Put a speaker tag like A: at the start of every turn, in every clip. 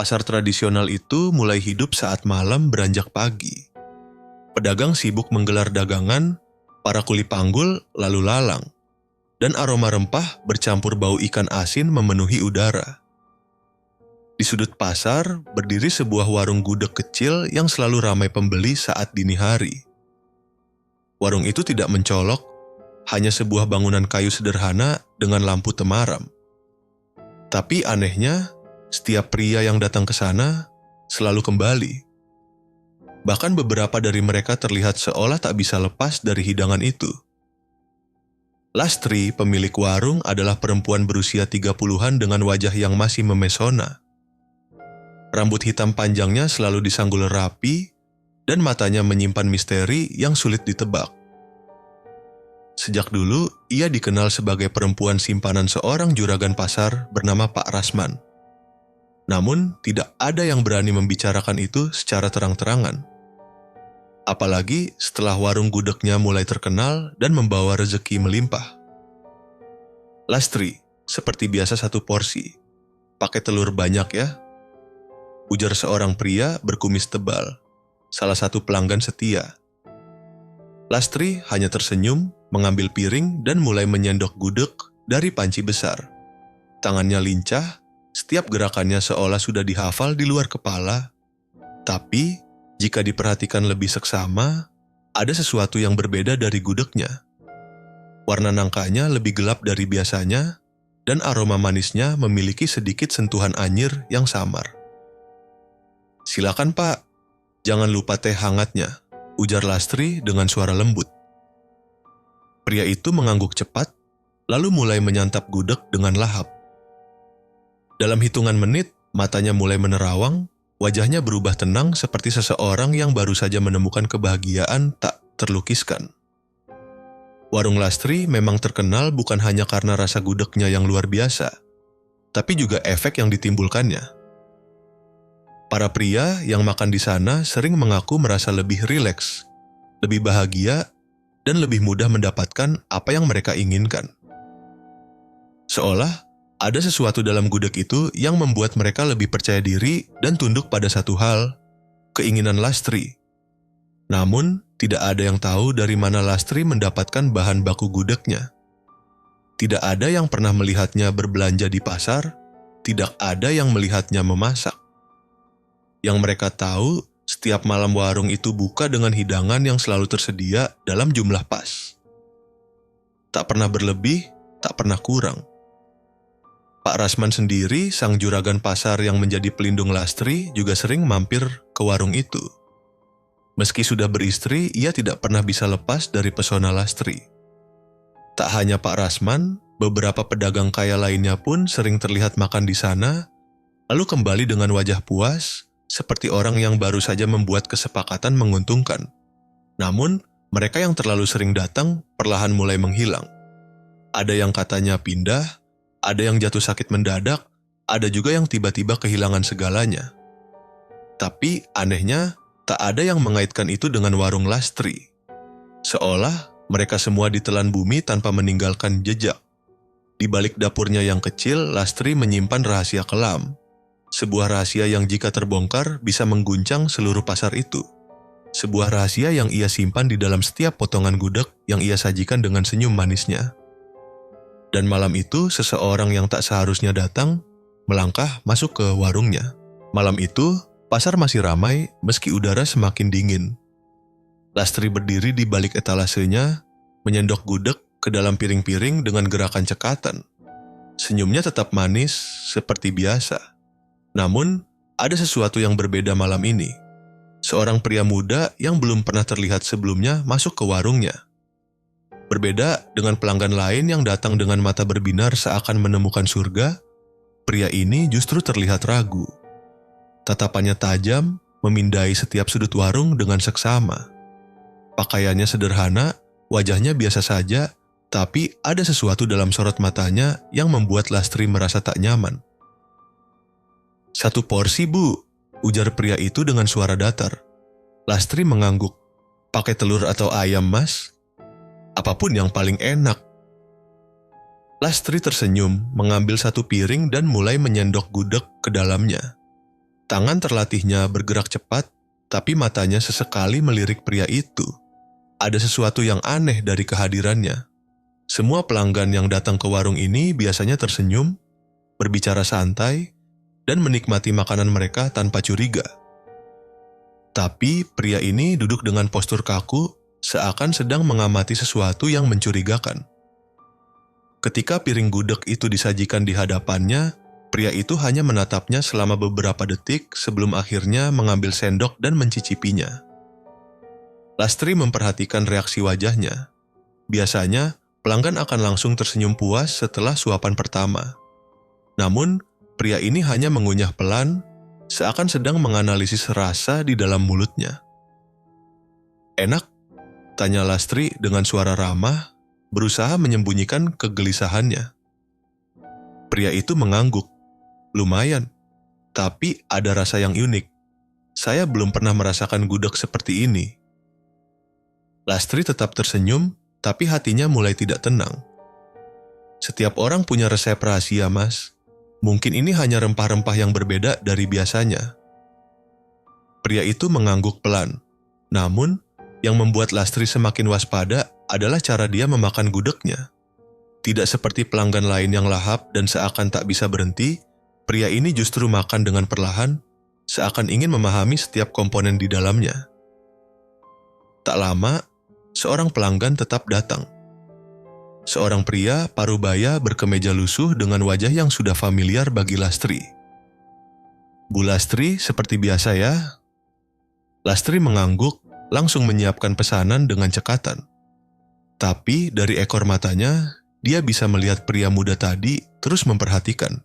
A: Pasar tradisional itu mulai hidup saat malam beranjak pagi. Pedagang sibuk menggelar dagangan, para kuli panggul lalu lalang, dan aroma rempah bercampur bau ikan asin memenuhi udara. Di sudut pasar berdiri sebuah warung gudeg kecil yang selalu ramai pembeli saat dini hari. Warung itu tidak mencolok, hanya sebuah bangunan kayu sederhana dengan lampu temaram. Tapi anehnya, setiap pria yang datang ke sana selalu kembali. Bahkan beberapa dari mereka terlihat seolah tak bisa lepas dari hidangan itu. Lastri, pemilik warung, adalah perempuan berusia 30-an dengan wajah yang masih memesona. Rambut hitam panjangnya selalu disanggul rapi, dan matanya menyimpan misteri yang sulit ditebak. Sejak dulu, ia dikenal sebagai perempuan simpanan seorang juragan pasar bernama Pak Rasman. Namun, tidak ada yang berani membicarakan itu secara terang-terangan. Apalagi setelah warung gudegnya mulai terkenal dan membawa rezeki melimpah. "Lastri, seperti biasa 1 porsi. Pakai telur banyak ya," ujar seorang pria berkumis tebal, salah satu pelanggan setia. Lastri hanya tersenyum, mengambil piring dan mulai menyendok gudeg dari panci besar. Tangannya lincah, setiap gerakannya seolah sudah dihafal di luar kepala. Tapi, jika diperhatikan lebih seksama, ada sesuatu yang berbeda dari gudegnya. Warna nangkanya lebih gelap dari biasanya, dan aroma manisnya memiliki sedikit sentuhan anyir yang samar. "Silakan Pak, jangan lupa teh hangatnya," ujar Lastri dengan suara lembut. Pria itu mengangguk cepat, lalu mulai menyantap gudeg dengan lahap. Dalam hitungan menit, matanya mulai menerawang, wajahnya berubah tenang seperti seseorang yang baru saja menemukan kebahagiaan tak terlukiskan. Warung Lastri memang terkenal bukan hanya karena rasa gudegnya yang luar biasa, tapi juga efek yang ditimbulkannya. Para pria yang makan di sana sering mengaku merasa lebih rileks, lebih bahagia, dan lebih mudah mendapatkan apa yang mereka inginkan. Seolah ada sesuatu dalam gudeg itu yang membuat mereka lebih percaya diri dan tunduk pada satu hal, keinginan Lastri. Namun, tidak ada yang tahu dari mana Lastri mendapatkan bahan baku gudegnya. Tidak ada yang pernah melihatnya berbelanja di pasar, tidak ada yang melihatnya memasak. Yang mereka tahu, setiap malam warung itu buka dengan hidangan yang selalu tersedia dalam jumlah pas. Tak pernah berlebih, tak pernah kurang. Pak Rasman sendiri, sang juragan pasar yang menjadi pelindung Lastri, juga sering mampir ke warung itu. Meski sudah beristri, ia tidak pernah bisa lepas dari pesona Lastri. Tak hanya Pak Rasman, beberapa pedagang kaya lainnya pun sering terlihat makan di sana, lalu kembali dengan wajah puas, seperti orang yang baru saja membuat kesepakatan menguntungkan. Namun, mereka yang terlalu sering datang perlahan mulai menghilang. Ada yang katanya pindah, ada yang jatuh sakit mendadak, ada juga yang tiba-tiba kehilangan segalanya. Tapi anehnya, tak ada yang mengaitkan itu dengan warung Lastri. Seolah mereka semua ditelan bumi tanpa meninggalkan jejak. Di balik dapurnya yang kecil, Lastri menyimpan rahasia kelam. Sebuah rahasia yang jika terbongkar bisa mengguncang seluruh pasar itu. Sebuah rahasia yang ia simpan di dalam setiap potongan gudeg yang ia sajikan dengan senyum manisnya. Dan malam itu seseorang yang tak seharusnya datang, melangkah masuk ke warungnya. Malam itu, pasar masih ramai meski udara semakin dingin. Lastri berdiri di balik etalasenya, menyendok gudeg ke dalam piring-piring dengan gerakan cekatan. Senyumnya tetap manis seperti biasa. Namun, ada sesuatu yang berbeda malam ini. Seorang pria muda yang belum pernah terlihat sebelumnya masuk ke warungnya. Berbeda dengan pelanggan lain yang datang dengan mata berbinar seakan menemukan surga, pria ini justru terlihat ragu. Tatapannya tajam, memindai setiap sudut warung dengan seksama. Pakaiannya sederhana, wajahnya biasa saja, tapi ada sesuatu dalam sorot matanya yang membuat Lastri merasa tak nyaman. "1 porsi, Bu," ujar pria itu dengan suara datar. Lastri mengangguk. "Pakai telur atau ayam, Mas?" "Apapun yang paling enak." Lastri tersenyum, mengambil 1 piring dan mulai menyendok gudeg ke dalamnya. Tangan terlatihnya bergerak cepat, tapi matanya sesekali melirik pria itu. Ada sesuatu yang aneh dari kehadirannya. Semua pelanggan yang datang ke warung ini biasanya tersenyum, berbicara santai, dan menikmati makanan mereka tanpa curiga. Tapi pria ini duduk dengan postur kaku, seakan sedang mengamati sesuatu yang mencurigakan. Ketika piring gudeg itu disajikan di hadapannya, pria itu hanya menatapnya selama beberapa detik sebelum akhirnya mengambil sendok dan mencicipinya. Lastri memperhatikan reaksi wajahnya. Biasanya, pelanggan akan langsung tersenyum puas setelah suapan pertama. Namun, pria ini hanya mengunyah pelan, seakan sedang menganalisis rasa di dalam mulutnya. "Enak?" tanya Lastri dengan suara ramah, berusaha menyembunyikan kegelisahannya. Pria itu mengangguk. "Lumayan, tapi ada rasa yang unik. Saya belum pernah merasakan gudeg seperti ini." Lastri tetap tersenyum, tapi hatinya mulai tidak tenang. "Setiap orang punya resep rahasia, Mas. Mungkin ini hanya rempah-rempah yang berbeda dari biasanya." Pria itu mengangguk pelan. Namun, yang membuat Lastri semakin waspada adalah cara dia memakan gudegnya. Tidak seperti pelanggan lain yang lahap dan seakan tak bisa berhenti, pria ini justru makan dengan perlahan, seakan ingin memahami setiap komponen di dalamnya. Tak lama, seorang pelanggan tetap datang. Seorang pria parubaya berkemeja lusuh dengan wajah yang sudah familiar bagi Lastri. "Bu Lastri, seperti biasa ya?" Lastri mengangguk, langsung menyiapkan pesanan dengan cekatan. Tapi dari ekor matanya, dia bisa melihat pria muda tadi terus memperhatikan.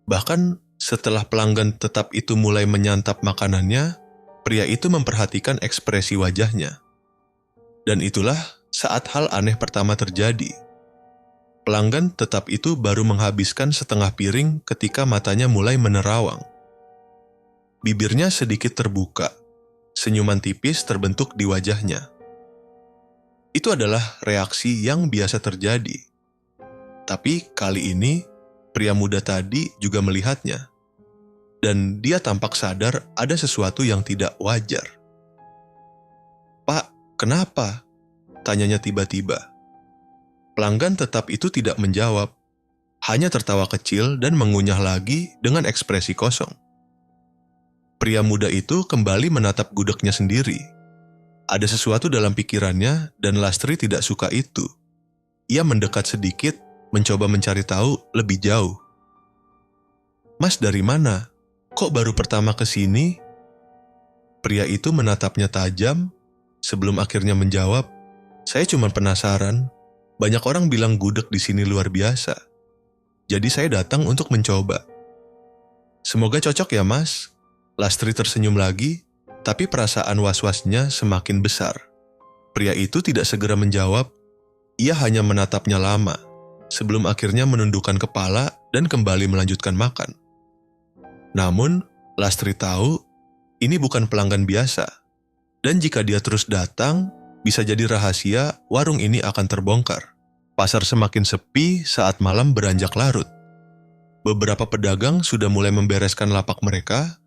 A: Bahkan setelah pelanggan tetap itu mulai menyantap makanannya, pria itu memperhatikan ekspresi wajahnya. Dan itulah saat hal aneh pertama terjadi. Pelanggan tetap itu baru menghabiskan setengah piring ketika matanya mulai menerawang. Bibirnya sedikit terbuka, senyuman tipis terbentuk di wajahnya. Itu adalah reaksi yang biasa terjadi. Tapi kali ini, pria muda tadi juga melihatnya. Dan dia tampak sadar ada sesuatu yang tidak wajar. "Pak, kenapa?" tanyanya tiba-tiba. Pelanggan tetap itu tidak menjawab, hanya tertawa kecil dan mengunyah lagi dengan ekspresi kosong. Pria muda itu kembali menatap gudegnya sendiri. Ada sesuatu dalam pikirannya dan Lastri tidak suka itu. Ia mendekat sedikit, mencoba mencari tahu lebih jauh. "Mas dari mana? Kok baru pertama ke sini?" Pria itu menatapnya tajam, sebelum akhirnya menjawab, "Saya cuma penasaran. Banyak orang bilang gudeg di sini luar biasa. Jadi saya datang untuk mencoba." "Semoga cocok ya, Mas." Lastri tersenyum lagi, tapi perasaan was-wasnya semakin besar. Pria itu tidak segera menjawab, ia hanya menatapnya lama, sebelum akhirnya menundukkan kepala dan kembali melanjutkan makan. Namun, Lastri tahu, ini bukan pelanggan biasa. Dan jika dia terus datang, bisa jadi rahasia warung ini akan terbongkar. Pasar semakin sepi saat malam beranjak larut. Beberapa pedagang sudah mulai membereskan lapak mereka,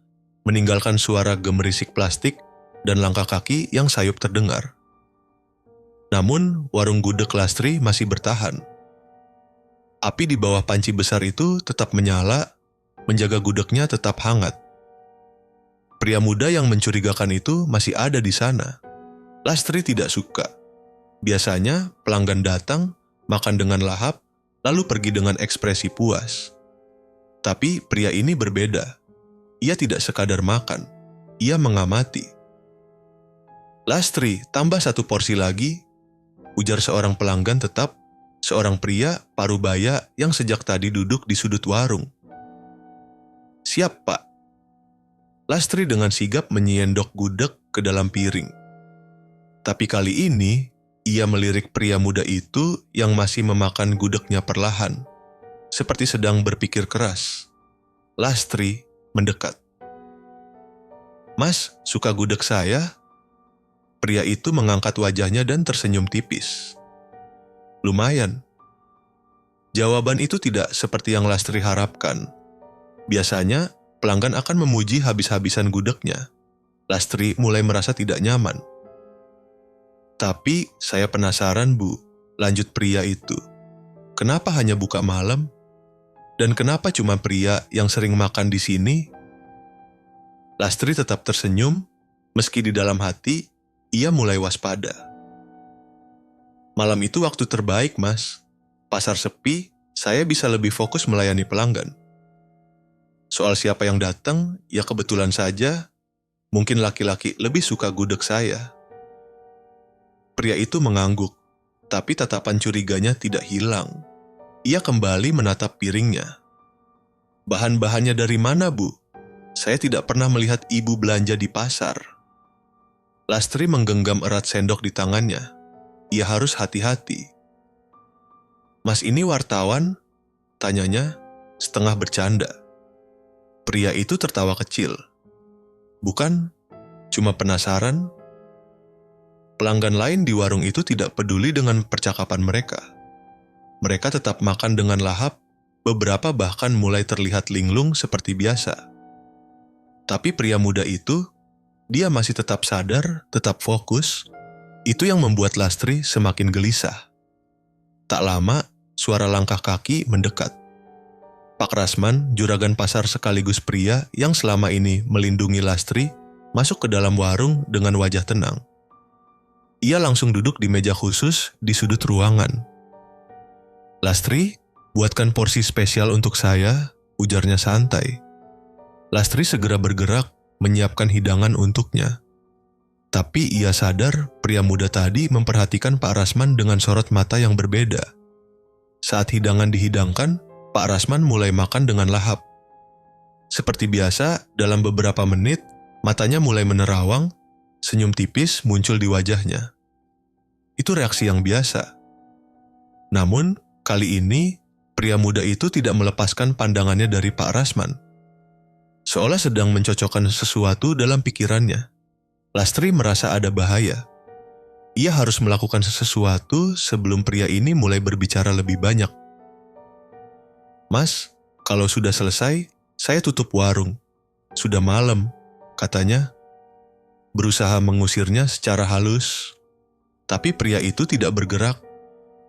A: meninggalkan suara gemerisik plastik dan langkah kaki yang sayup terdengar. Namun, warung gudeg Lastri masih bertahan. Api di bawah panci besar itu tetap menyala, menjaga gudegnya tetap hangat. Pria muda yang mencurigakan itu masih ada di sana. Lastri tidak suka. Biasanya, pelanggan datang, makan dengan lahap, lalu pergi dengan ekspresi puas. Tapi pria ini berbeda. Ia tidak sekadar makan, ia mengamati. "Lastri, tambah satu porsi lagi," ujar seorang pelanggan tetap, seorang pria parubaya yang sejak tadi duduk di sudut warung. "Siap, Pak." Lastri dengan sigap menyiendok gudeg ke dalam piring. Tapi kali ini, ia melirik pria muda itu yang masih memakan gudegnya perlahan, seperti sedang berpikir keras. Lastri mendekat. "Mas, suka gudeg saya?" Pria itu mengangkat wajahnya dan tersenyum tipis. "Lumayan." Jawaban itu tidak seperti yang Lastri harapkan. Biasanya, pelanggan akan memuji habis-habisan gudegnya. Lastri mulai merasa tidak nyaman. Tapi saya penasaran, Bu, lanjut pria itu. Kenapa hanya buka malam? Dan kenapa cuma pria yang sering makan di sini? Lastri tetap tersenyum, meski di dalam hati ia mulai waspada. Malam itu waktu terbaik, Mas. Pasar sepi, saya bisa lebih fokus melayani pelanggan. Soal siapa yang datang, ya kebetulan saja, mungkin laki-laki lebih suka gudeg saya. Pria itu mengangguk, tapi tatapan curiganya tidak hilang. Ia kembali menatap piringnya. Bahan-bahannya dari mana, Bu? Saya tidak pernah melihat ibu belanja di pasar. Lastri menggenggam erat sendok di tangannya. Ia harus hati-hati. Mas ini wartawan? Tanyanya setengah bercanda. Pria itu tertawa kecil. Bukan, cuma penasaran. Pelanggan lain di warung itu tidak peduli dengan percakapan mereka. Mereka tetap makan dengan lahap, beberapa bahkan mulai terlihat linglung seperti biasa. Tapi pria muda itu, dia masih tetap sadar, tetap fokus. Itu yang membuat Lastri semakin gelisah. Tak lama, suara langkah kaki mendekat. Pak Rasman, juragan pasar sekaligus pria yang selama ini melindungi Lastri, masuk ke dalam warung dengan wajah tenang. Ia langsung duduk di meja khusus di sudut ruangan. Lastri, buatkan porsi spesial untuk saya, ujarnya santai. Lastri segera bergerak, menyiapkan hidangan untuknya. Tapi ia sadar pria muda tadi memperhatikan Pak Rasman dengan sorot mata yang berbeda. Saat hidangan dihidangkan, Pak Rasman mulai makan dengan lahap. Seperti biasa, dalam beberapa menit, matanya mulai menerawang, senyum tipis muncul di wajahnya. Itu reaksi yang biasa. Namun, kali ini, pria muda itu tidak melepaskan pandangannya dari Pak Rasman. Seolah sedang mencocokkan sesuatu dalam pikirannya. Lastri merasa ada bahaya. Ia harus melakukan sesuatu sebelum pria ini mulai berbicara lebih banyak. Mas, kalau sudah selesai, saya tutup warung. Sudah malam, katanya. Berusaha mengusirnya secara halus. Tapi pria itu tidak bergerak.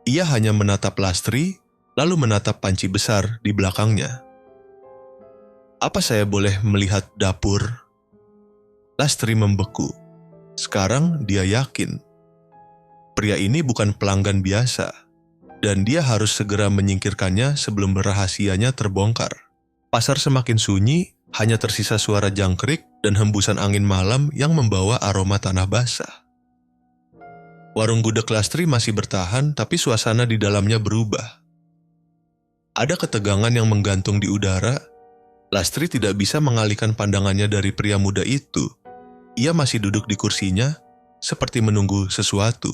A: Ia hanya menatap Lastri, lalu menatap panci besar di belakangnya. Apa saya boleh melihat dapur? Lastri membeku. Sekarang dia yakin. Pria ini bukan pelanggan biasa. Dan dia harus segera menyingkirkannya sebelum rahasianya terbongkar. Pasar semakin sunyi, hanya tersisa suara jangkrik dan hembusan angin malam yang membawa aroma tanah basah. Warung gudeg Lastri masih bertahan, tapi suasana di dalamnya berubah. Ada ketegangan yang menggantung di udara. Lastri tidak bisa mengalihkan pandangannya dari pria muda itu. Ia masih duduk di kursinya, seperti menunggu sesuatu.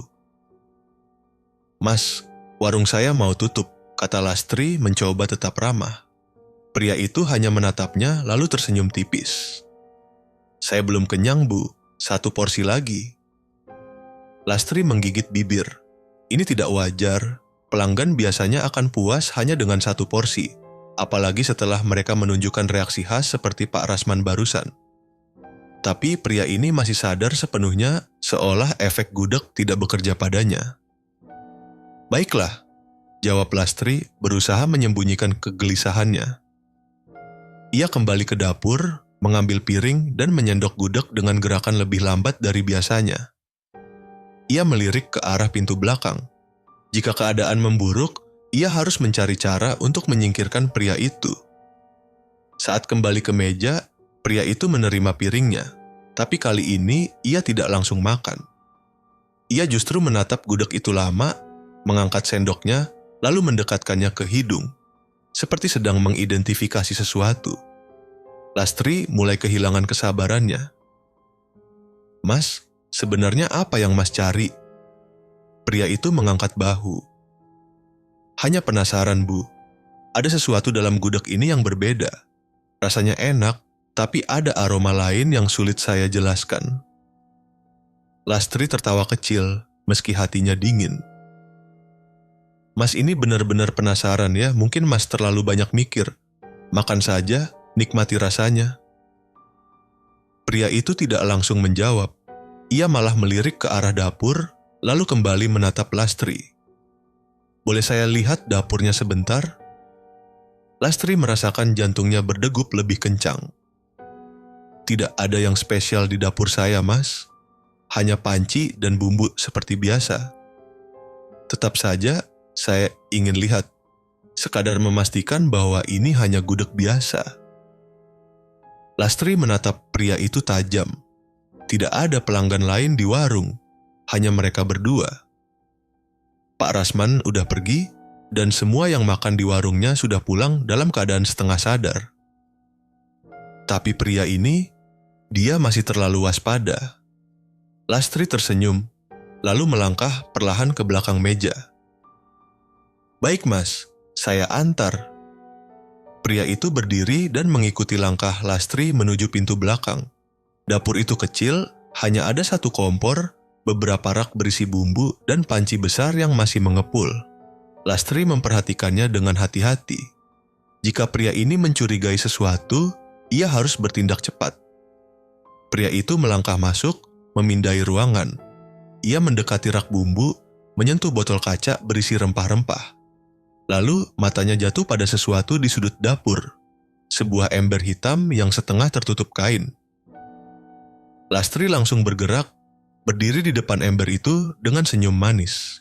A: Mas, warung saya mau tutup, kata Lastri mencoba tetap ramah. Pria itu hanya menatapnya lalu tersenyum tipis. Saya belum kenyang, Bu. 1 porsi lagi. Lastri menggigit bibir. Ini tidak wajar. Pelanggan biasanya akan puas hanya dengan 1 porsi. Apalagi setelah mereka menunjukkan reaksi khas seperti Pak Rasman barusan. Tapi pria ini masih sadar sepenuhnya seolah efek gudeg tidak bekerja padanya. Baiklah, jawab Lastri berusaha menyembunyikan kegelisahannya. Ia kembali ke dapur, mengambil piring dan menyendok gudeg dengan gerakan lebih lambat dari biasanya. Ia melirik ke arah pintu belakang. Jika keadaan memburuk, ia harus mencari cara untuk menyingkirkan pria itu. Saat kembali ke meja, pria itu menerima piringnya, tapi kali ini ia tidak langsung makan. Ia justru menatap gudeg itu lama, mengangkat sendoknya, lalu mendekatkannya ke hidung, seperti sedang mengidentifikasi sesuatu. Lastri mulai kehilangan kesabarannya. Mas, sebenarnya apa yang Mas cari? Pria itu mengangkat bahu. Hanya penasaran, Bu. Ada sesuatu dalam gudeg ini yang berbeda. Rasanya enak, tapi ada aroma lain yang sulit saya jelaskan. Lastri tertawa kecil, meski hatinya dingin. Mas ini benar-benar penasaran ya, mungkin Mas terlalu banyak mikir. Makan saja, nikmati rasanya." Pria itu tidak langsung menjawab. Ia malah melirik ke arah dapur, lalu kembali menatap Lastri. "Boleh saya lihat dapurnya sebentar?" Lastri merasakan jantungnya berdegup lebih kencang. "Tidak ada yang spesial di dapur saya, Mas. Hanya panci dan bumbu seperti biasa. Tetap saja, saya ingin lihat, sekadar memastikan bahwa ini hanya gudeg biasa." Lastri menatap pria itu tajam. Tidak ada pelanggan lain di warung, hanya mereka berdua. Pak Rasman udah pergi, dan semua yang makan di warungnya sudah pulang dalam keadaan setengah sadar. Tapi pria ini, dia masih terlalu waspada. Lastri tersenyum, lalu melangkah perlahan ke belakang meja. "Baik, Mas, saya antar." Pria itu berdiri dan mengikuti langkah Lastri menuju pintu belakang. Dapur itu kecil, hanya ada satu kompor, beberapa rak berisi bumbu, dan panci besar yang masih mengepul. Lastri memperhatikannya dengan hati-hati. Jika pria ini mencurigai sesuatu, ia harus bertindak cepat. Pria itu melangkah masuk, memindai ruangan. Ia mendekati rak bumbu, menyentuh botol kaca berisi rempah-rempah. Lalu matanya jatuh pada sesuatu di sudut dapur, sebuah ember hitam yang setengah tertutup kain. Lastri langsung bergerak, berdiri di depan ember itu dengan senyum manis.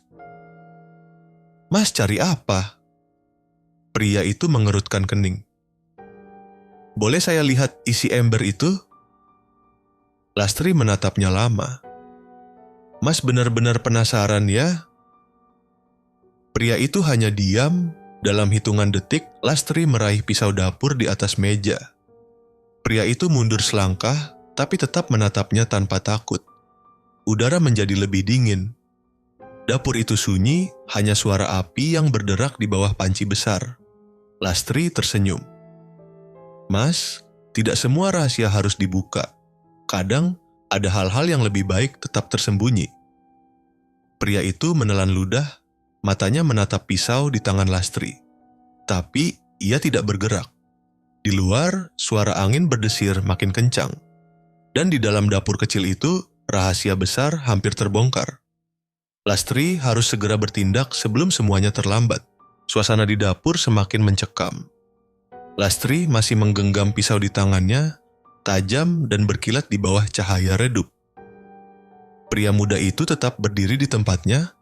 A: "Mas, cari apa?" Pria itu mengerutkan kening. "Boleh saya lihat isi ember itu?" Lastri menatapnya lama. "Mas benar-benar penasaran ya?" Pria itu hanya diam. Dalam hitungan detik, Lastri meraih pisau dapur di atas meja. Pria itu mundur selangkah, tapi tetap menatapnya tanpa takut. Udara menjadi lebih dingin. Dapur itu sunyi, hanya suara api yang berderak di bawah panci besar. Lastri tersenyum. "Mas, tidak semua rahasia harus dibuka. Kadang, ada hal-hal yang lebih baik tetap tersembunyi." Pria itu menelan ludah, matanya menatap pisau di tangan Lastri. Tapi, ia tidak bergerak. Di luar, suara angin berdesir makin kencang. Dan di dalam dapur kecil itu, rahasia besar hampir terbongkar. Lastri harus segera bertindak sebelum semuanya terlambat. Suasana di dapur semakin mencekam. Lastri masih menggenggam pisau di tangannya, tajam dan berkilat di bawah cahaya redup. Pria muda itu tetap berdiri di tempatnya,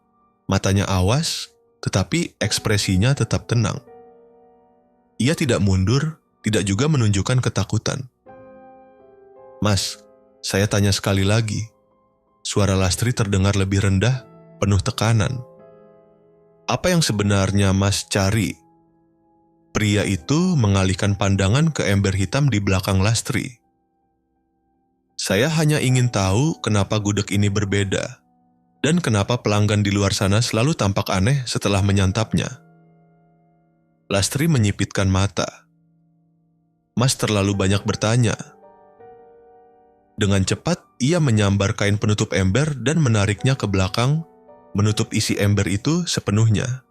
A: matanya awas, tetapi ekspresinya tetap tenang. Ia tidak mundur, tidak juga menunjukkan ketakutan. "Mas, saya tanya sekali lagi." Suara Lastri terdengar lebih rendah, penuh tekanan. "Apa yang sebenarnya Mas cari?" Pria itu mengalihkan pandangan ke ember hitam di belakang Lastri. "Saya hanya ingin tahu kenapa gudeg ini berbeda, dan kenapa pelanggan di luar sana selalu tampak aneh setelah menyantapnya." Lastri menyipitkan mata. "Mas terlalu banyak bertanya." Dengan cepat, ia menyambar kain penutup ember dan menariknya ke belakang, menutup isi ember itu sepenuhnya.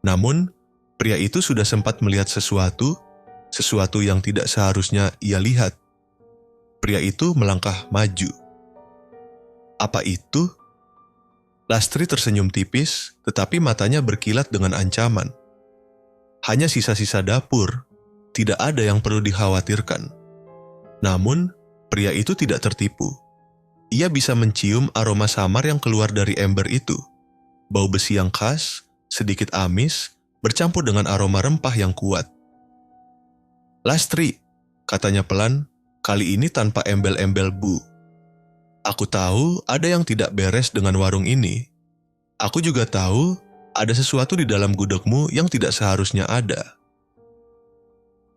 A: Namun, pria itu sudah sempat melihat sesuatu yang tidak seharusnya ia lihat. Pria itu melangkah maju. "Apa itu?" Lastri tersenyum tipis, tetapi matanya berkilat dengan ancaman. Hanya sisa-sisa dapur, tidak ada yang perlu dikhawatirkan. Namun, pria itu tidak tertipu. Ia bisa mencium aroma samar yang keluar dari ember itu. Bau besi yang khas, sedikit amis, bercampur dengan aroma rempah yang kuat. "Lastri," katanya pelan, kali ini tanpa embel-embel bu. "Aku tahu ada yang tidak beres dengan warung ini. Aku juga tahu ada sesuatu di dalam gudegmu yang tidak seharusnya ada."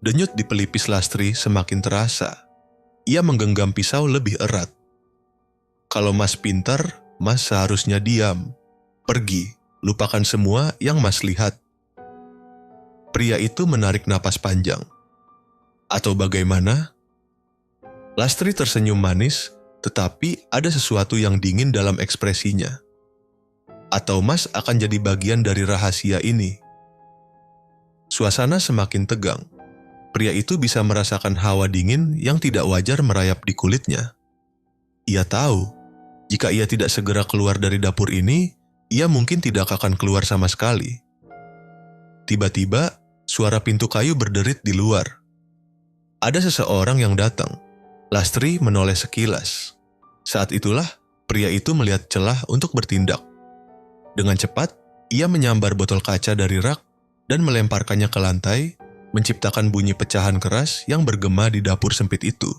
A: Denyut di pelipis Lastri semakin terasa. Ia menggenggam pisau lebih erat. "Kalau Mas pintar, Mas seharusnya diam. Pergi, lupakan semua yang Mas lihat." Pria itu menarik napas panjang. "Atau bagaimana?" Lastri tersenyum manis, tetapi ada sesuatu yang dingin dalam ekspresinya. "Atau Mas akan jadi bagian dari rahasia ini." Suasana semakin tegang. pria itu bisa merasakan hawa dingin yang tidak wajar merayap di kulitnya. Ia tahu, jika ia tidak segera keluar dari dapur ini, ia mungkin tidak akan keluar sama sekali. Tiba-tiba, suara pintu kayu berderit di luar. Ada seseorang yang datang. Lastri menoleh sekilas. Saat itulah, pria itu melihat celah untuk bertindak. Dengan cepat, ia menyambar botol kaca dari rak dan melemparkannya ke lantai, menciptakan bunyi pecahan keras yang bergema di dapur sempit itu.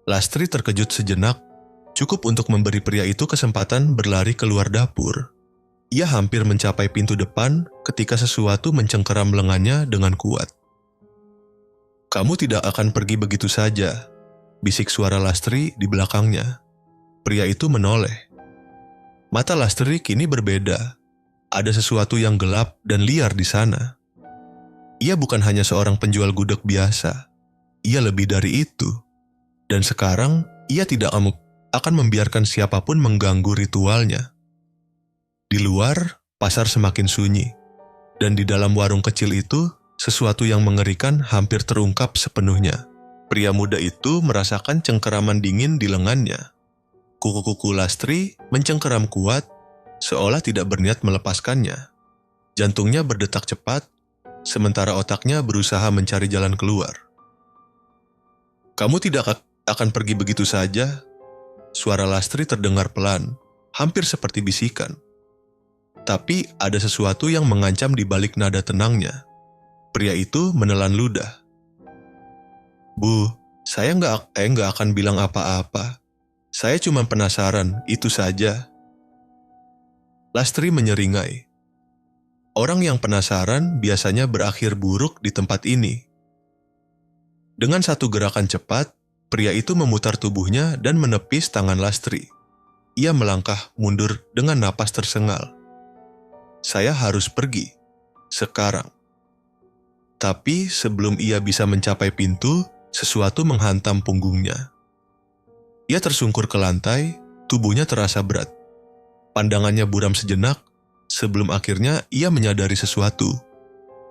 A: Lastri terkejut sejenak, cukup untuk memberi pria itu kesempatan berlari keluar dapur. Ia hampir mencapai pintu depan ketika sesuatu mencengkeram lengannya dengan kuat. "Kamu tidak akan pergi begitu saja," bisik suara Lastri di belakangnya. Pria itu menoleh. Mata Lastri kini berbeda. Ada sesuatu yang gelap dan liar di sana. Ia bukan hanya seorang penjual gudeg biasa. Ia lebih dari itu. Dan sekarang, ia tidak akan membiarkan siapapun mengganggu ritualnya. Di luar, pasar semakin sunyi. Dan di dalam warung kecil itu, sesuatu yang mengerikan hampir terungkap sepenuhnya. Pria muda itu merasakan cengkeraman dingin di lengannya. Kuku-kuku Lastri mencengkeram kuat, seolah tidak berniat melepaskannya. Jantungnya berdetak cepat, sementara otaknya berusaha mencari jalan keluar. "Kamu tidak akan pergi begitu saja?" Suara Lastri terdengar pelan, hampir seperti bisikan. Tapi ada sesuatu yang mengancam di balik nada tenangnya. Pria itu menelan ludah. "Bu, saya nggak akan bilang apa-apa. Saya cuma penasaran, itu saja." Lastri menyeringai. Orang yang penasaran biasanya berakhir buruk di tempat ini. Dengan satu gerakan cepat, pria itu memutar tubuhnya dan menepis tangan Lastri. Ia melangkah mundur dengan napas tersengal. "Saya harus pergi. Sekarang." Tapi sebelum ia bisa mencapai pintu, sesuatu menghantam punggungnya. Ia tersungkur ke lantai, tubuhnya terasa berat. Pandangannya buram sejenak, sebelum akhirnya ia menyadari sesuatu.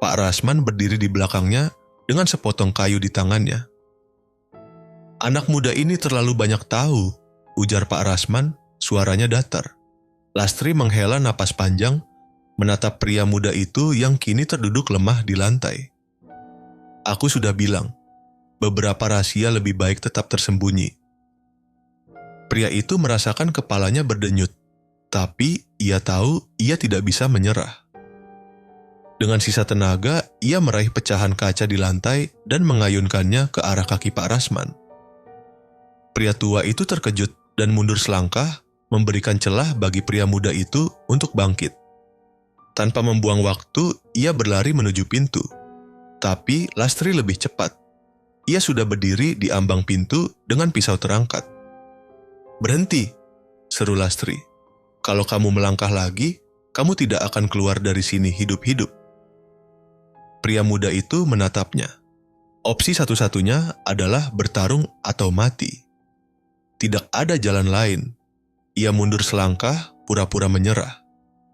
A: Pak Rasman berdiri di belakangnya dengan sepotong kayu di tangannya. "Anak muda ini terlalu banyak tahu," ujar Pak Rasman, suaranya datar. Lastri menghela napas panjang, menatap pria muda itu yang kini terduduk lemah di lantai. "Aku sudah bilang, beberapa rahasia lebih baik tetap tersembunyi." Pria itu merasakan kepalanya berdenyut. Tapi ia tahu ia tidak bisa menyerah. Dengan sisa tenaga, ia meraih pecahan kaca di lantai dan mengayunkannya ke arah kaki Pak Rasman. Pria tua itu terkejut dan mundur selangkah, memberikan celah bagi pria muda itu untuk bangkit. Tanpa membuang waktu, ia berlari menuju pintu. Tapi Lastri lebih cepat. Ia sudah berdiri di ambang pintu dengan pisau terangkat. "Berhenti," seru Lastri. "Kalau kamu melangkah lagi, kamu tidak akan keluar dari sini hidup-hidup." Pria muda itu menatapnya. Opsi satu-satunya adalah bertarung atau mati. Tidak ada jalan lain. Ia mundur selangkah, pura-pura menyerah.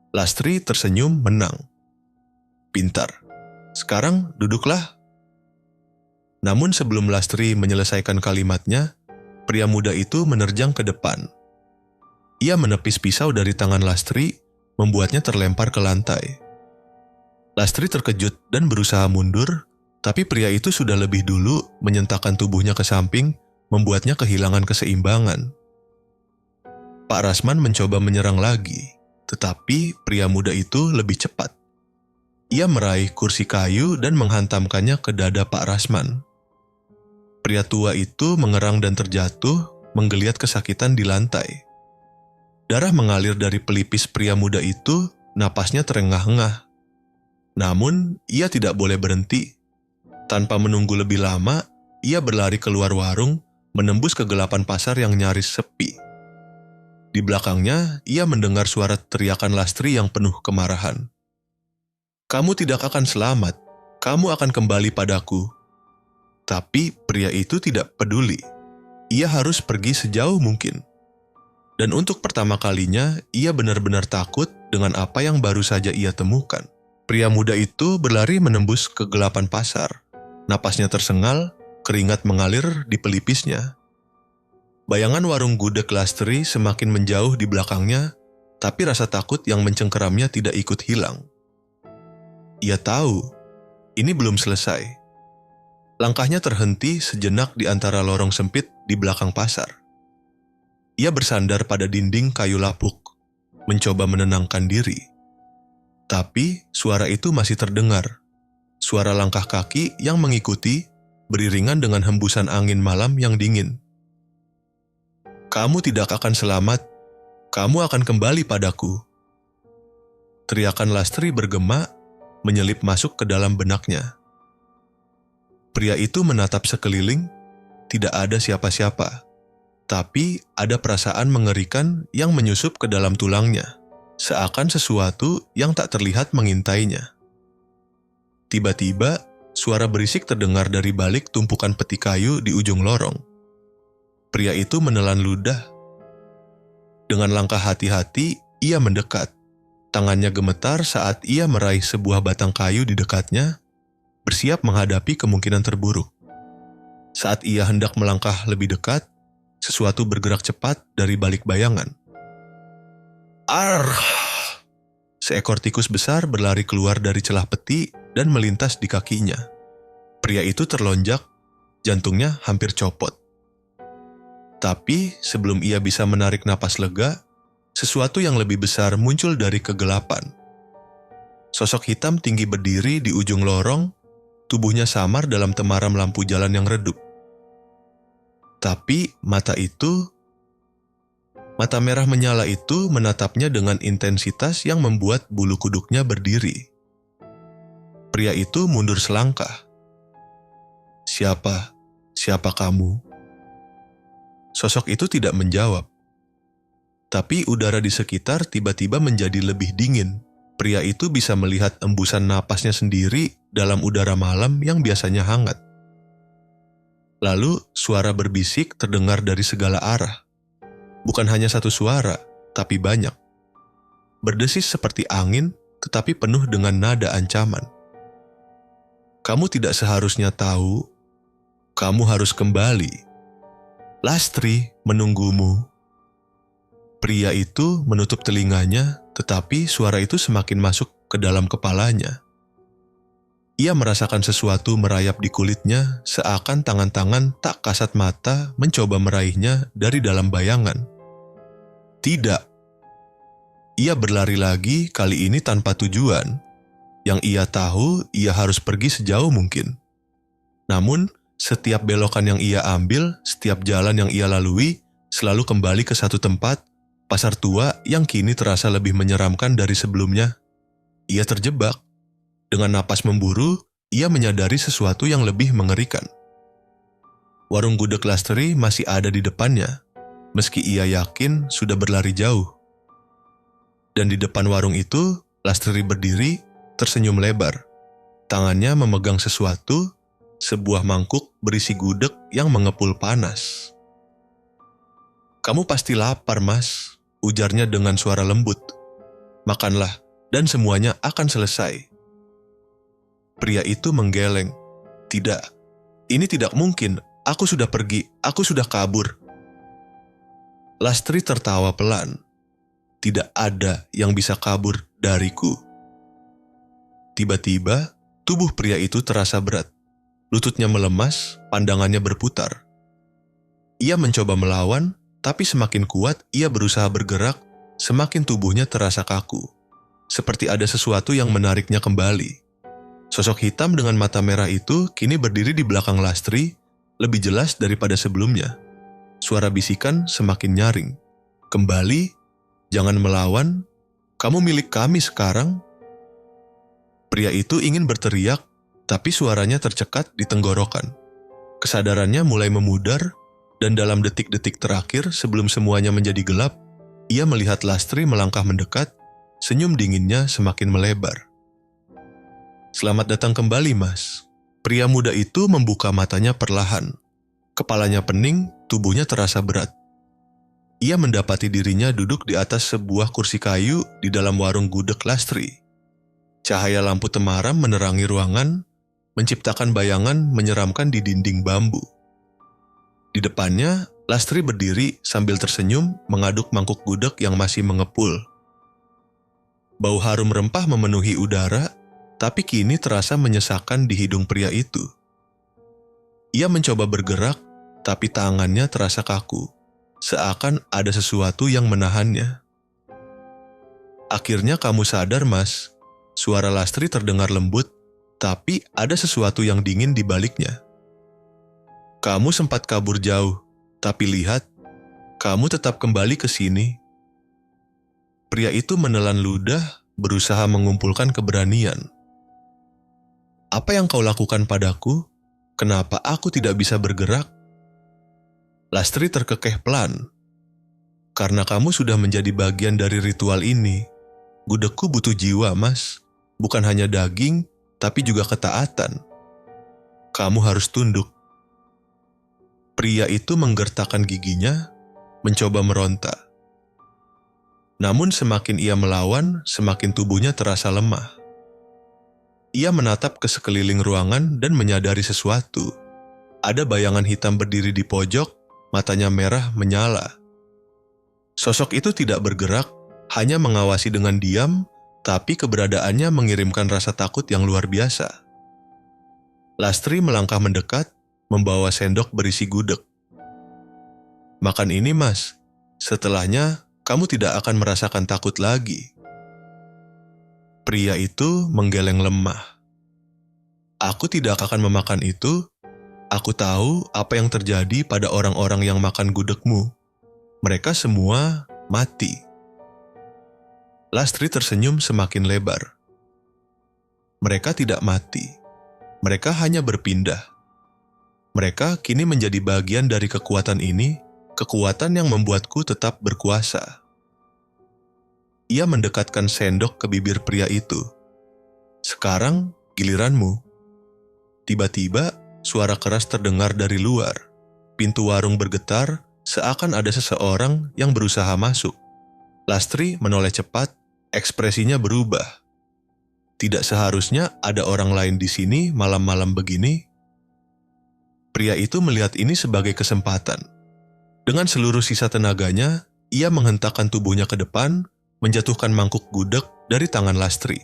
A: Lastri tersenyum menang. "Pintar. Sekarang duduklah." Namun sebelum Lastri menyelesaikan kalimatnya, pria muda itu menerjang ke depan. Ia menepis pisau dari tangan Lastri, membuatnya terlempar ke lantai. Lastri terkejut dan berusaha mundur, tapi pria itu sudah lebih dulu menyentakkan tubuhnya ke samping, membuatnya kehilangan keseimbangan. Pak Rasman mencoba menyerang lagi, tetapi pria muda itu lebih cepat. Ia meraih kursi kayu dan menghantamkannya ke dada Pak Rasman. Pria tua itu mengerang dan terjatuh, menggeliat kesakitan di lantai. Darah mengalir dari pelipis pria muda itu, napasnya terengah-engah. Namun, ia tidak boleh berhenti. Tanpa menunggu lebih lama, ia berlari keluar warung, menembus kegelapan pasar yang nyaris sepi. Di belakangnya, ia mendengar suara teriakan Lastri yang penuh kemarahan. "Kamu tidak akan selamat. Kamu akan kembali padaku." Tapi pria itu tidak peduli. Ia harus pergi sejauh mungkin. Dan untuk pertama kalinya, ia benar-benar takut dengan apa yang baru saja ia temukan. Pria muda itu berlari menembus kegelapan pasar. Napasnya tersengal, keringat mengalir di pelipisnya. Bayangan warung gudeg Lastri semakin menjauh di belakangnya, tapi rasa takut yang mencengkeramnya tidak ikut hilang. Ia tahu, ini belum selesai. Langkahnya terhenti sejenak di antara lorong sempit di belakang pasar. Ia bersandar pada dinding kayu lapuk, mencoba menenangkan diri. Tapi suara itu masih terdengar. Suara langkah kaki yang mengikuti, beriringan dengan hembusan angin malam yang dingin. "Kamu tidak akan selamat, kamu akan kembali padaku." Teriakan Lastri bergema, menyelip masuk ke dalam benaknya. Pria itu menatap sekeliling, tidak ada siapa-siapa. Tapi ada perasaan mengerikan yang menyusup ke dalam tulangnya, seakan sesuatu yang tak terlihat mengintainya. Tiba-tiba, suara berisik terdengar dari balik tumpukan peti kayu di ujung lorong. Pria itu menelan ludah. Dengan langkah hati-hati, ia mendekat. Tangannya gemetar saat ia meraih sebuah batang kayu di dekatnya, bersiap menghadapi kemungkinan terburuk. Saat ia hendak melangkah lebih dekat, sesuatu bergerak cepat dari balik bayangan. "Arr!" Seekor tikus besar berlari keluar dari celah peti dan melintas di kakinya. Pria itu terlonjak, jantungnya hampir copot. Tapi sebelum ia bisa menarik napas lega, sesuatu yang lebih besar muncul dari kegelapan. Sosok hitam tinggi berdiri di ujung lorong, tubuhnya samar dalam temaram lampu jalan yang redup. Tapi mata merah menyala itu menatapnya dengan intensitas yang membuat bulu kuduknya berdiri. Pria itu mundur selangkah. Siapa kamu?" Sosok itu tidak menjawab. Tapi udara di sekitar tiba-tiba menjadi lebih dingin. Pria itu bisa melihat embusan napasnya sendiri dalam udara malam yang biasanya hangat. Lalu suara berbisik terdengar dari segala arah. Bukan hanya satu suara, tapi banyak. Berdesis seperti angin, tetapi penuh dengan nada ancaman. "Kamu tidak seharusnya tahu. Kamu harus kembali. Lastri menunggumu." Pria itu menutup telinganya, tetapi suara itu semakin masuk ke dalam kepalanya. Ia merasakan sesuatu merayap di kulitnya, seakan tangan-tangan tak kasat mata mencoba meraihnya dari dalam bayangan. Tidak. Ia berlari lagi, kali ini tanpa tujuan. Yang ia tahu, ia harus pergi sejauh mungkin. Namun, setiap belokan yang ia ambil, setiap jalan yang ia lalui, selalu kembali ke satu tempat, pasar tua yang kini terasa lebih menyeramkan dari sebelumnya. Ia terjebak. Dengan napas memburu, ia menyadari sesuatu yang lebih mengerikan. Warung gudeg Lastri masih ada di depannya, meski ia yakin sudah berlari jauh. Dan di depan warung itu, Lastri berdiri, tersenyum lebar. Tangannya memegang sesuatu, sebuah mangkuk berisi gudeg yang mengepul panas. "Kamu pasti lapar, Mas," ujarnya dengan suara lembut. "Makanlah, dan semuanya akan selesai." Pria itu menggeleng. "Tidak, ini tidak mungkin. Aku sudah pergi, aku sudah kabur." Lastri tertawa pelan. "Tidak ada yang bisa kabur dariku." Tiba-tiba, tubuh pria itu terasa berat. Lututnya melemas, pandangannya berputar. Ia mencoba melawan, tapi semakin kuat ia berusaha bergerak, semakin tubuhnya terasa kaku. Seperti ada sesuatu yang menariknya kembali. Sosok hitam dengan mata merah itu kini berdiri di belakang Lastri, lebih jelas daripada sebelumnya. Suara bisikan semakin nyaring. "Kembali, jangan melawan, kamu milik kami sekarang." Pria itu ingin berteriak, tapi suaranya tercekat di tenggorokan. Kesadarannya mulai memudar, dan dalam detik-detik terakhir sebelum semuanya menjadi gelap, ia melihat Lastri melangkah mendekat, senyum dinginnya semakin melebar. "Selamat datang kembali, Mas." Pria muda itu membuka matanya perlahan. Kepalanya pening, tubuhnya terasa berat. Ia mendapati dirinya duduk di atas sebuah kursi kayu di dalam warung gudeg Lastri. Cahaya lampu temaram menerangi ruangan, menciptakan bayangan menyeramkan di dinding bambu. Di depannya, Lastri berdiri sambil tersenyum mengaduk mangkuk gudeg yang masih mengepul. Bau harum rempah memenuhi udara, tapi kini terasa menyesakan di hidung pria itu. Ia mencoba bergerak, tapi tangannya terasa kaku, seakan ada sesuatu yang menahannya. Akhirnya kamu sadar, Mas. Suara Lastri terdengar lembut, tapi ada sesuatu yang dingin di baliknya. Kamu sempat kabur jauh, tapi lihat, kamu tetap kembali ke sini. Pria itu menelan ludah, berusaha mengumpulkan keberanian. Apa yang kau lakukan padaku? Kenapa aku tidak bisa bergerak? Lastri terkekeh pelan. Karena kamu sudah menjadi bagian dari ritual ini. Gudegku butuh jiwa, Mas. Bukan hanya daging, tapi juga ketaatan. Kamu harus tunduk. Pria itu menggertakkan giginya, mencoba meronta. Namun semakin ia melawan, semakin tubuhnya terasa lemah. Ia menatap ke sekeliling ruangan dan menyadari sesuatu. Ada bayangan hitam berdiri di pojok, matanya merah menyala. Sosok itu tidak bergerak, hanya mengawasi dengan diam, tapi keberadaannya mengirimkan rasa takut yang luar biasa. Lastri melangkah mendekat, membawa sendok berisi gudeg. Makan ini, Mas. Setelahnya, kamu tidak akan merasakan takut lagi. Pria itu menggeleng lemah. Aku tidak akan memakan itu. Aku tahu apa yang terjadi pada orang-orang yang makan gudegmu. Mereka semua mati. Lastri tersenyum semakin lebar. Mereka tidak mati. Mereka hanya berpindah. Mereka kini menjadi bagian dari kekuatan ini, kekuatan yang membuatku tetap berkuasa. Ia mendekatkan sendok ke bibir pria itu. Sekarang giliranmu. Tiba-tiba suara keras terdengar dari luar. Pintu warung bergetar, seakan ada seseorang yang berusaha masuk. Lastri menoleh cepat, ekspresinya berubah. Tidak seharusnya ada orang lain di sini malam-malam begini. Pria itu melihat ini sebagai kesempatan. Dengan seluruh sisa tenaganya, ia menghentakkan tubuhnya ke depan, menjatuhkan mangkuk gudeg dari tangan Lastri.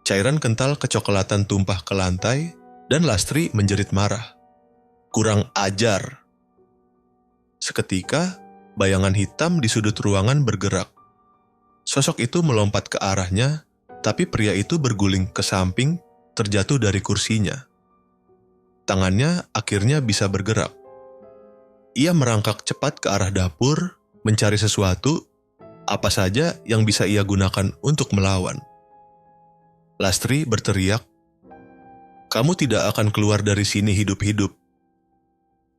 A: Cairan kental kecoklatan tumpah ke lantai, dan Lastri menjerit marah. Kurang ajar. Seketika, bayangan hitam di sudut ruangan bergerak. Sosok itu melompat ke arahnya, tapi pria itu berguling ke samping, terjatuh dari kursinya. Tangannya akhirnya bisa bergerak. Ia merangkak cepat ke arah dapur, mencari sesuatu, apa saja yang bisa ia gunakan untuk melawan. Lastri berteriak, "Kamu tidak akan keluar dari sini hidup-hidup."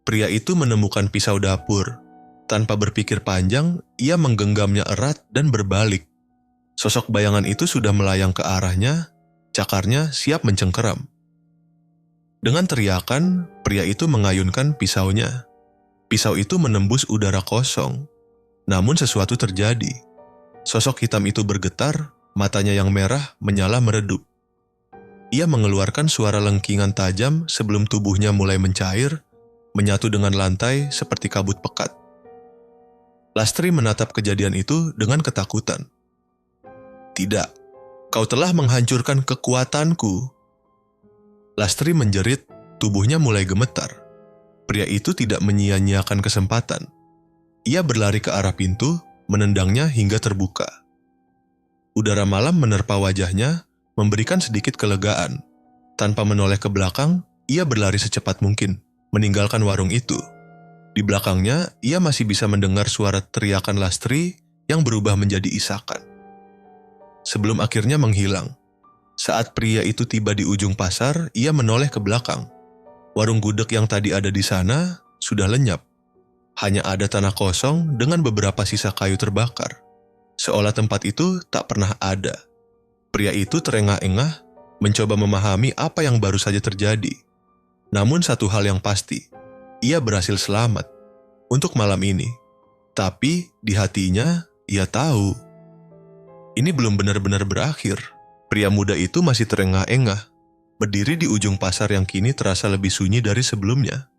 A: Pria itu menemukan pisau dapur. Tanpa berpikir panjang, ia menggenggamnya erat dan berbalik. Sosok bayangan itu sudah melayang ke arahnya, cakarnya siap mencengkeram. Dengan teriakan, pria itu mengayunkan pisaunya. Pisau itu menembus udara kosong. Namun sesuatu terjadi. Sosok hitam itu bergetar, matanya yang merah menyala meredup. Ia mengeluarkan suara lengkingan tajam sebelum tubuhnya mulai mencair, menyatu dengan lantai seperti kabut pekat. Lastri menatap kejadian itu dengan ketakutan. "Tidak, kau telah menghancurkan kekuatanku." Lastri menjerit, tubuhnya mulai gemetar. Pria itu tidak menyia-nyiakan kesempatan. Ia berlari ke arah pintu, menendangnya hingga terbuka. Udara malam menerpa wajahnya, memberikan sedikit kelegaan. Tanpa menoleh ke belakang, ia berlari secepat mungkin, meninggalkan warung itu. Di belakangnya, ia masih bisa mendengar suara teriakan Lastri yang berubah menjadi isakan. Sebelum akhirnya menghilang. Saat pria itu tiba di ujung pasar, ia menoleh ke belakang. Warung gudeg yang tadi ada di sana sudah lenyap. Hanya ada tanah kosong dengan beberapa sisa kayu terbakar. Seolah tempat itu tak pernah ada. Pria itu terengah-engah, mencoba memahami apa yang baru saja terjadi. Namun satu hal yang pasti, ia berhasil selamat untuk malam ini. Tapi di hatinya, ia tahu ini belum benar-benar berakhir. Pria muda itu masih terengah-engah. berdiri di ujung pasar yang kini terasa lebih sunyi dari sebelumnya.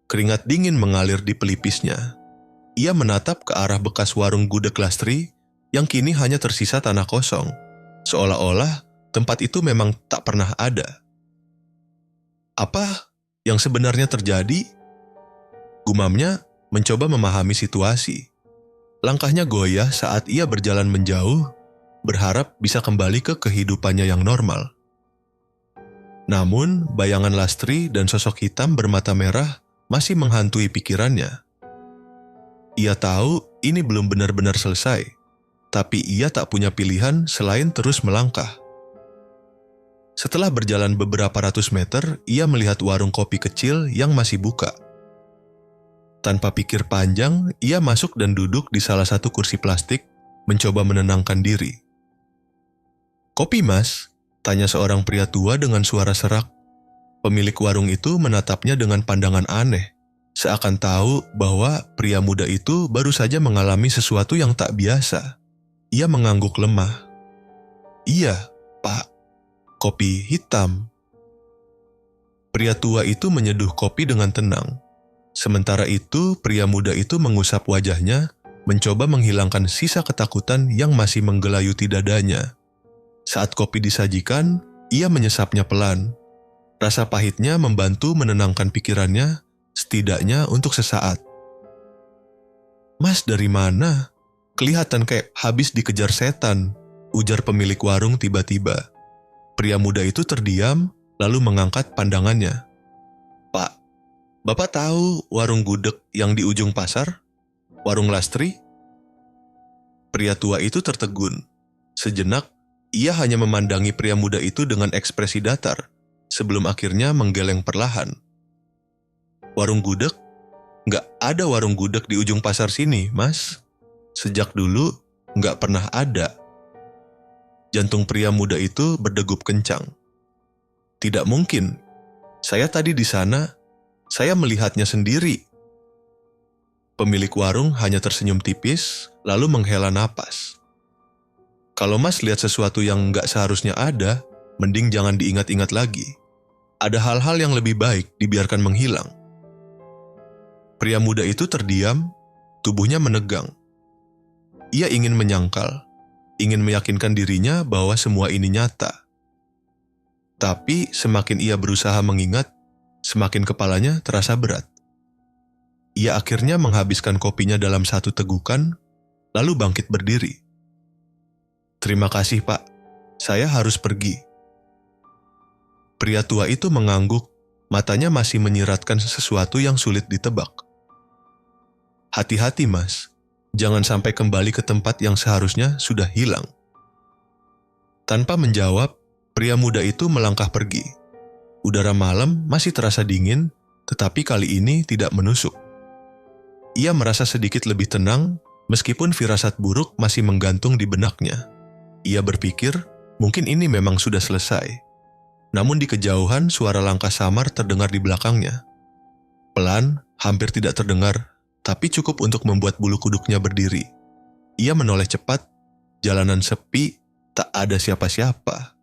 A: Keringat dingin mengalir di pelipisnya. Ia menatap ke arah bekas warung gudeg Lastri yang kini hanya tersisa tanah kosong, seolah-olah tempat itu memang tak pernah ada. Apa yang sebenarnya terjadi? Gumamnya mencoba memahami situasi. Langkahnya goyah saat ia berjalan menjauh, berharap bisa kembali ke kehidupannya yang normal. Namun, bayangan Lastri dan sosok hitam bermata merah masih menghantui pikirannya. Ia tahu ini belum benar-benar selesai, tapi ia tak punya pilihan selain terus melangkah. Setelah berjalan beberapa ratus meter, ia melihat warung kopi kecil yang masih buka. Tanpa pikir panjang, ia masuk dan duduk di salah satu kursi plastik, mencoba menenangkan diri. "Kopi, Mas?" tanya seorang pria tua dengan suara serak. Pemilik warung itu menatapnya dengan pandangan aneh, seakan tahu bahwa pria muda itu baru saja mengalami sesuatu yang tak biasa. Ia mengangguk lemah. "Iya, Pak, kopi hitam." Pria tua itu menyeduh kopi dengan tenang. Sementara itu, pria muda itu mengusap wajahnya, mencoba menghilangkan sisa ketakutan yang masih menggelayuti dadanya. Saat kopi disajikan, ia menyesapnya pelan. Rasa pahitnya membantu menenangkan pikirannya, setidaknya untuk sesaat. "Mas, dari mana? Kelihatan kayak habis dikejar setan," ujar pemilik warung tiba-tiba. Pria muda itu terdiam, lalu mengangkat pandangannya. "Pak, Bapak tahu warung gudeg yang di ujung pasar? Warung Lastri?" Pria tua itu tertegun. Sejenak, ia hanya memandangi pria muda itu dengan ekspresi datar, sebelum akhirnya menggeleng perlahan. "Warung gudeg? Nggak ada warung gudeg di ujung pasar sini, Mas. Sejak dulu, nggak pernah ada." Jantung pria muda itu berdegup kencang. "Tidak mungkin. Saya tadi di sana. Saya melihatnya sendiri." Pemilik warung hanya tersenyum tipis, lalu menghela napas. "Kalau Mas lihat sesuatu yang nggak seharusnya ada, mending jangan diingat-ingat lagi. Ada hal-hal yang lebih baik dibiarkan menghilang." Pria muda itu terdiam, tubuhnya menegang. Ia ingin menyangkal, ingin meyakinkan dirinya bahwa semua ini nyata. Tapi semakin ia berusaha mengingat, semakin kepalanya terasa berat. Ia akhirnya menghabiskan kopinya dalam satu tegukan, lalu bangkit berdiri. "Terima kasih, Pak. Saya harus pergi." Pria tua itu mengangguk, matanya masih menyiratkan sesuatu yang sulit ditebak. "Hati-hati, Mas. Jangan sampai kembali ke tempat yang seharusnya sudah hilang." Tanpa menjawab, pria muda itu melangkah pergi. Udara malam masih terasa dingin, tetapi kali ini tidak menusuk. Ia merasa sedikit lebih tenang, meskipun firasat buruk masih menggantung di benaknya. Ia berpikir, mungkin ini memang sudah selesai. Namun di kejauhan suara langkah samar terdengar di belakangnya. Pelan, hampir tidak terdengar, tapi cukup untuk membuat bulu kuduknya berdiri. Ia menoleh cepat, jalanan sepi, tak ada siapa-siapa.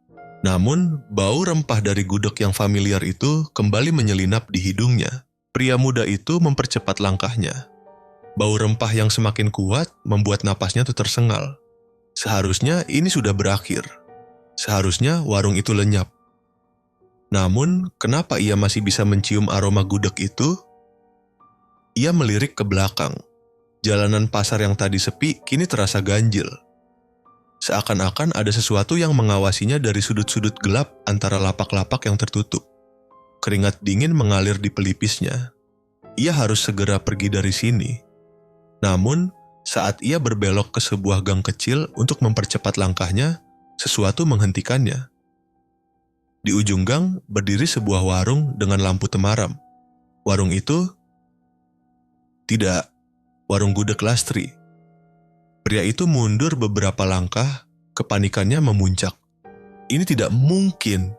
A: Namun, bau rempah dari gudeg yang familiar itu kembali menyelinap di hidungnya. Pria muda itu mempercepat langkahnya. Bau rempah yang semakin kuat membuat napasnya tersengal. Seharusnya ini sudah berakhir. Seharusnya warung itu lenyap. Namun, kenapa ia masih bisa mencium aroma gudeg itu? Ia melirik ke belakang. Jalanan pasar yang tadi sepi kini terasa ganjil. Seakan-akan ada sesuatu yang mengawasinya dari sudut-sudut gelap antara lapak-lapak yang tertutup. Keringat dingin mengalir di pelipisnya. Ia harus segera pergi dari sini. Namun, saat ia berbelok ke sebuah gang kecil untuk mempercepat langkahnya, sesuatu menghentikannya. Di ujung gang berdiri sebuah warung dengan lampu temaram. Warung itu tidak warung gudeg Lastri. Pria itu mundur beberapa langkah, kepanikannya memuncak. Ini tidak mungkin.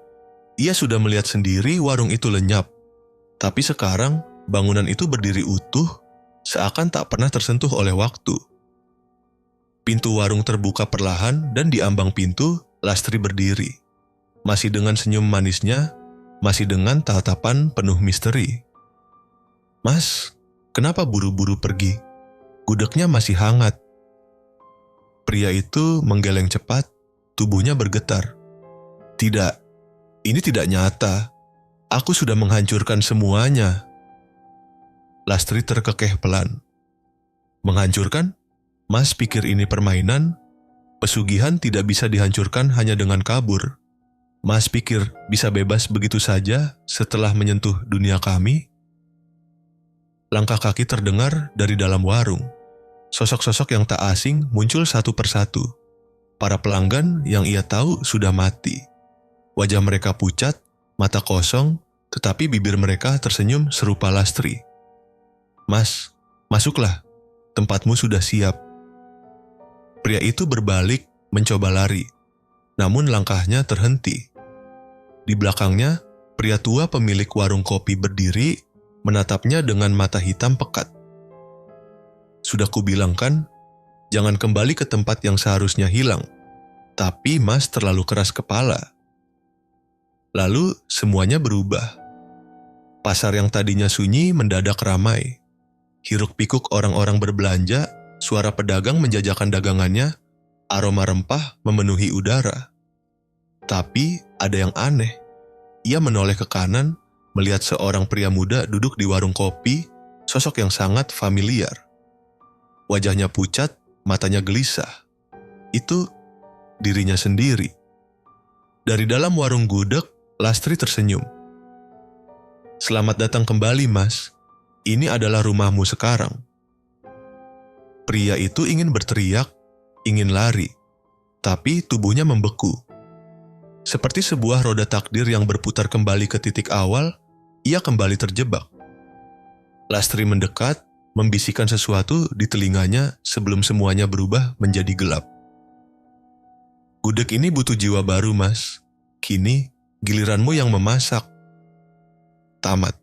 A: Ia sudah melihat sendiri warung itu lenyap. Tapi sekarang bangunan itu berdiri utuh, seakan tak pernah tersentuh oleh waktu. Pintu warung terbuka perlahan dan di ambang pintu Lastri berdiri. Masih dengan senyum manisnya, masih dengan tatapan penuh misteri. "Mas, kenapa buru-buru pergi? Gudegnya masih hangat." Pria itu menggeleng cepat, tubuhnya bergetar. "Tidak, ini tidak nyata. Aku sudah menghancurkan semuanya." Lastri terkekeh pelan. "Menghancurkan? Mas pikir ini permainan? Pesugihan tidak bisa dihancurkan hanya dengan kabur. Mas pikir bisa bebas begitu saja setelah menyentuh dunia kami?" Langkah kaki terdengar dari dalam warung. Sosok-sosok yang tak asing muncul satu persatu. Para pelanggan yang ia tahu sudah mati. Wajah mereka pucat, mata kosong, tetapi bibir mereka tersenyum serupa Lastri. "Mas, masuklah. Tempatmu sudah siap." Pria itu berbalik mencoba lari, namun langkahnya terhenti. Di belakangnya, pria tua pemilik warung kopi berdiri, menatapnya dengan mata hitam pekat. "Sudah kubilang kan, jangan kembali ke tempat yang seharusnya hilang. Tapi Mas terlalu keras kepala." Lalu semuanya berubah. Pasar yang tadinya sunyi mendadak ramai. Hiruk-pikuk orang-orang berbelanja, suara pedagang menjajakan dagangannya, aroma rempah memenuhi udara. Tapi ada yang aneh. Ia menoleh ke kanan, melihat seorang pria muda duduk di warung kopi, sosok yang sangat familiar. Wajahnya pucat, matanya gelisah. Itu dirinya sendiri. Dari dalam warung gudeg, Lastri tersenyum. "Selamat datang kembali, Mas. Ini adalah rumahmu sekarang." Pria itu ingin berteriak, ingin lari, tapi tubuhnya membeku. Seperti sebuah roda takdir yang berputar kembali ke titik awal, ia kembali terjebak. Lastri mendekat, membisikkan sesuatu di telinganya sebelum semuanya berubah menjadi gelap. "Gudeg ini butuh jiwa baru, Mas. Kini, giliranmu yang memasak." Tamat.